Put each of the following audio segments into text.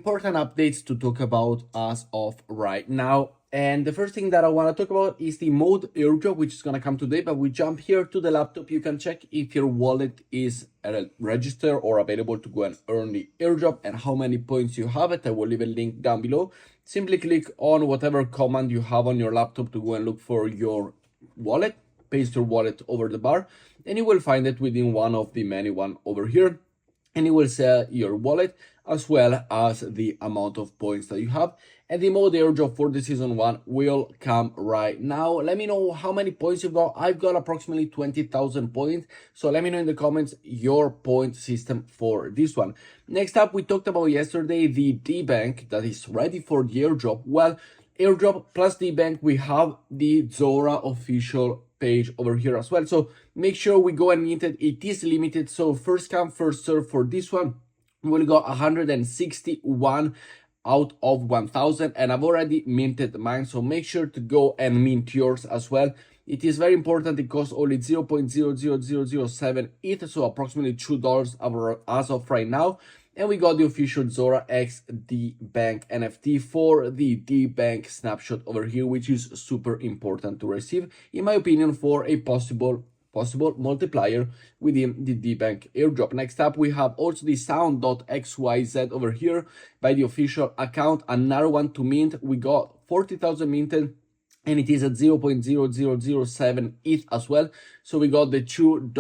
Important updates to talk about as of right now. And the first thing that I want to talk about is the mode airdrop, which is going to come today. But we jump here to the laptop. You can check if your wallet is registered or available to go and earn the airdrop and how many points you have it. I will leave a link down below. Simply click on whatever command you have on your laptop to go and look for your wallet. Paste your wallet over the bar and you will find it within one of the many one over here. And it will say your wallet as well as the amount of points that you have. And the mode airdrop for the season 1 will come right now. Let me know how many points you've got. I've got approximately 20,000 points. So let me know in the comments your point system for this one. Next up, we talked about yesterday the D-Bank that is ready for the airdrop. Well, airdrop plus D-Bank, we have the Zora official page over here as well. So make sure we go and mint it. It is limited. So first come, first serve for this one. We will go 161 out of 1,000 and I've already minted mine. So make sure to go and mint yours as well. It is very important. It costs only 0.00007 ETH, so approximately $2 as of right now. And we got the official Zora X D-Bank NFT for the D-Bank snapshot over here, which is super important to receive, in my opinion, for a possible multiplier within the D-Bank airdrop. Next up, we have also the sound.xyz over here by the official account. Another one to mint. We got 40,000 minted and it is at 0.0007 ETH as well. So we got the $2,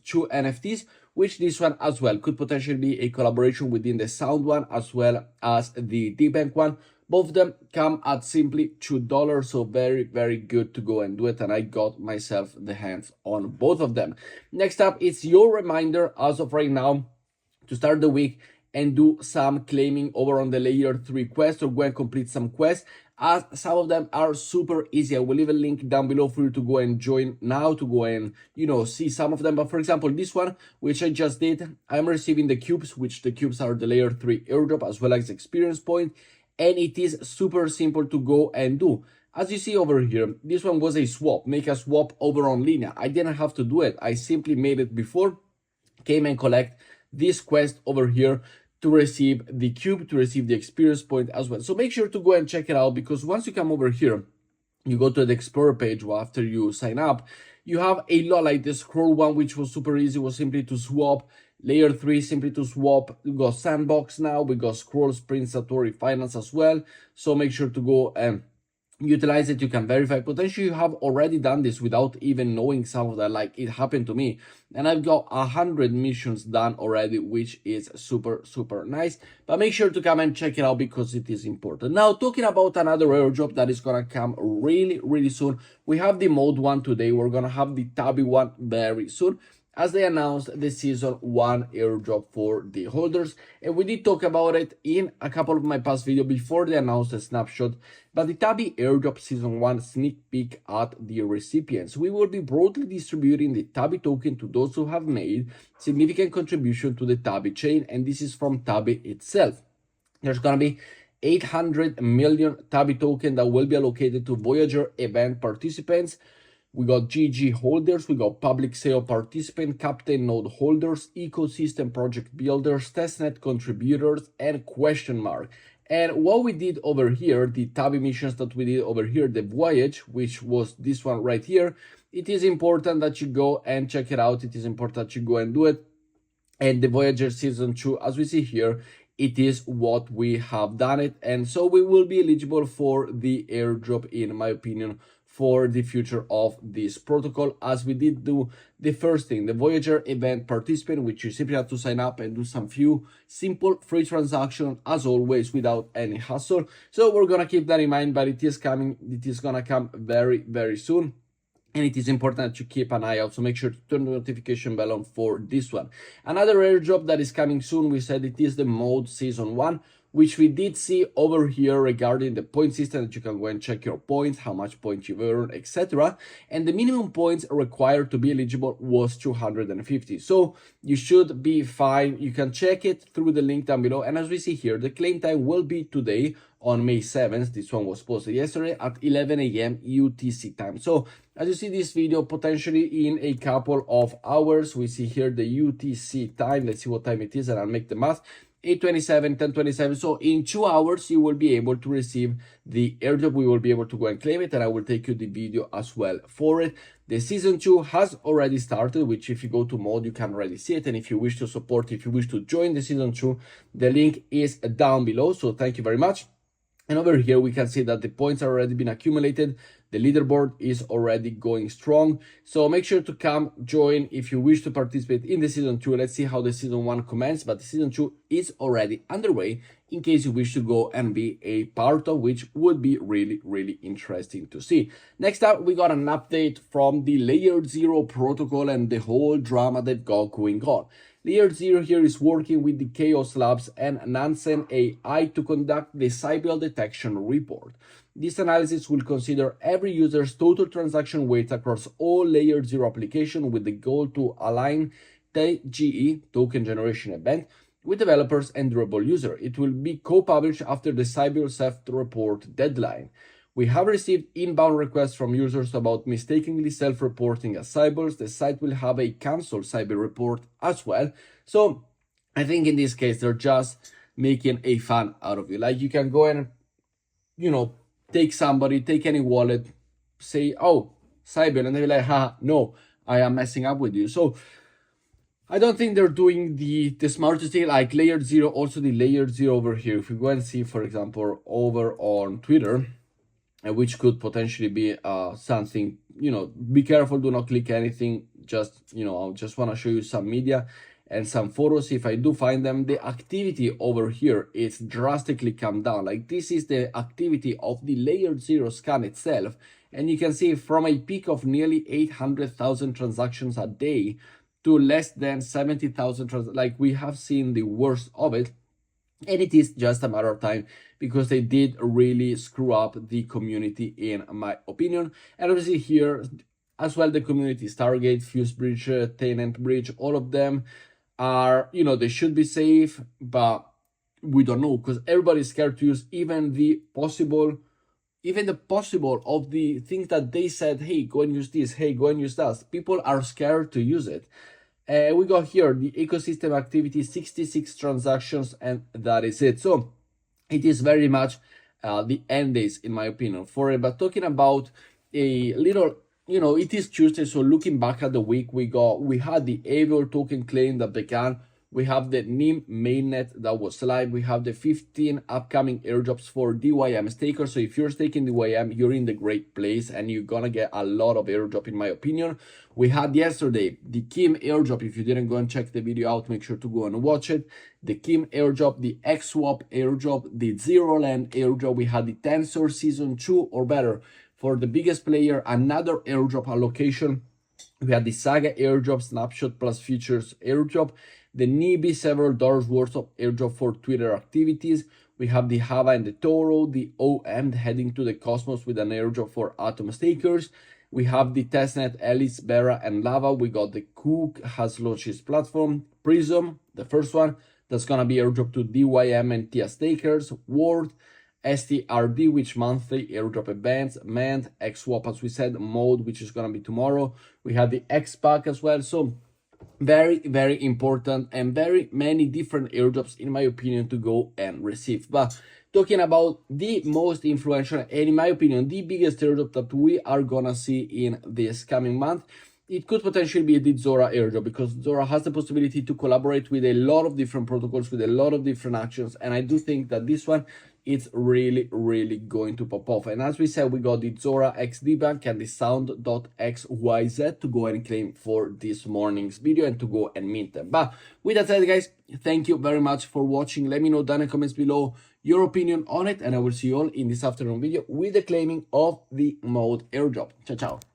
2 NFTs, which this one as well could potentially be a collaboration within the Sound one as well as the D-Bank one. Both of them come at simply $2, so very, very good to go and do it. And I got myself the hands on both of them. Next up, it's your reminder as of right now to start the week and do some claiming over on the layer 3 quest, or go and complete some quests, as some of them are super easy. I will leave a link down below for you to go and join now, to go and, see some of them. But for example, this one, which I just did, I'm receiving the cubes, which the cubes are the layer 3 airdrop, as well as experience point. And it is super simple to go and do. As you see over here, this one was a swap, make a swap over on Linea. I didn't have to do it. I simply made it before, came and collect this quest over here to receive the cube, to receive the experience point as well. So make sure to go and check it out, because once you come over here, you go to the Explorer page after you sign up, you have a lot like the scroll one, which was super easy, was simply to swap. Layer 3, simply to swap. We got Sandbox now, we got Scroll, Sprint, Satori, Finance as well. So make sure to go and utilize it. You can verify. Potentially you have already done this without even knowing some of that, like it happened to me. And I've got 100 missions done already, which is super, super nice. But make sure to come and check it out, because it is important. Now, talking about another airdrop that is gonna come really, really soon. We have the mode one today. We're gonna have the Tabby one very soon, as they announced the season 1 airdrop for the holders. And we did talk about it in a couple of my past videos before they announced the snapshot. But the Tabby airdrop season 1 sneak peek at the recipients. We will be broadly distributing the Tabby token to those who have made significant contribution to the Tabby chain. And this is from Tabby itself. There's gonna be 800 million Tabby token that will be allocated to Voyager event participants. We got GG holders, we got public sale participant, captain node holders, ecosystem project builders, testnet contributors, and question mark. And what we did over here, the Tabby missions that we did over here, the voyage, which was this one right here, it is important that you go and check it out. It is important that you go and do it. And the Voyager season 2, as we see here, it is what we have done it. And so we will be eligible for the airdrop, in my opinion, for the future of this protocol, as we did do the first thing, the Voyager event participant, which you simply have to sign up and do some few simple free transactions, as always, without any hassle. So we're gonna keep that in mind, but it is coming. It is gonna come very, very soon. And it is important that you keep an eye out, so make sure to turn the notification bell on for this one. Another airdrop that is coming soon, we said it is the mode season 1, which we did see over here regarding the point system, that you can go and check your points, how much points you've earned, etc. And the minimum points required to be eligible was 250. So you should be fine. You can check it through the link down below. And as we see here, the claim time will be today on May 7th. This one was posted yesterday at 11 a.m. UTC time. So as you see this video, potentially in a couple of hours, we see here the UTC time. Let's see what time it is, and I'll make the math. 8:27, 10:27. So in 2 hours, you will be able to receive the airdrop. We will be able to go and claim it, and I will take you the video as well for it. The season 2 has already started, which if you go to mod, you can already see it. And if you wish to support, if you wish to join the season 2, the link is down below. So thank you very much. And over here, we can see that the points are already been accumulated. The leaderboard is already going strong. So make sure to come join if you wish to participate in the season 2. Let's see how the season 1 commences, but the season 2 is already underway in case you wish to go and be a part of, which would be really, really interesting to see. Next up, we got an update from the Layer 0 protocol and the whole drama they've got going on. Layer 0 here is working with the Chaos Labs and Nansen AI to conduct the Cybele detection report. This analysis will consider every user's total transaction weight across all Layer 0 applications with the goal to align TGE, token generation event, with developers and durable user. It will be co-published after the Cybele self-report deadline. We have received inbound requests from users about mistakenly self-reporting as Cybele. The site will have a cancelled Cybele report as well. So I think in this case, they're just making a fun out of you. Like you can go and, take any wallet, say, oh, Cybele, and they're like, ha, no, I am messing up with you. So I don't think they're doing the smartest thing, like Layer 0, also the Layer 0 over here. If you go and see, for example, over on Twitter, which could potentially be something, be careful, do not click anything. Just, I just want to show you some media and some photos. If I do find them, the activity over here is drastically come down. Like this is the activity of the Layer 0 scan itself. And you can see from a peak of nearly 800,000 transactions a day to less than 70,000 like we have seen the worst of it. And it is just a matter of time because they did really screw up the community, in my opinion. And obviously here as well, the community Stargate, Fuse Bridge, Tenant Bridge, all of them are, they should be safe, but we don't know because everybody's scared to use even the possible of the things that they said, hey, go and use this, hey, go and use that. People are scared to use it. We got here the ecosystem activity, 66 transactions, and that is it. So it is very much the end days, in my opinion, for it. But talking about a little, it is Tuesday. So looking back at the week, we had the Avior token claim that began. We have the NIM mainnet that was live. We have the 15 upcoming airdrops for DYM stakers. So if you're staking DYM, you're in the great place and you're gonna get a lot of airdrop, in my opinion. We had yesterday the Kim airdrop. If you didn't go and check the video out, make sure to go and watch it. The Kim airdrop, the XSwap airdrop, the Zero Land airdrop. We had the Tensor season 2 or better for the biggest player, another airdrop allocation. We had the Saga airdrop, Snapshot plus Futures airdrop. The Nibi, several dollars worth of airdrop for Twitter activities. We have the Hava and the Toro, the OM heading to the Cosmos with an airdrop for Atom stakers. We have the testnet Alice, Bera, and Lava. We got the Cook has launched his platform. Prism, the first one, that's gonna be airdrop to DYM and TIA stakers. Ward, STRD, which monthly airdrop events, Mant, XSwap, as we said, Mode, which is gonna be tomorrow. We have the X-Pack as well. So very, very important and very many different airdrops, in my opinion, to go and receive. But talking about the most influential and, in my opinion, the biggest airdrop that we are gonna see in this coming month, it could potentially be the Zora airdrop, because Zora has the possibility to collaborate with a lot of different protocols, with a lot of different actions, and I do think that this one, it's really, really going to pop off. And as we said, we got the Zora XD Bank and the Sound.xyz to go and claim for this morning's video and to go and mint them. But with that said, guys, thank you very much for watching. Let me know down in the comments below your opinion on it, and I will see you all in this afternoon video with the claiming of the Mode airdrop. Ciao, ciao.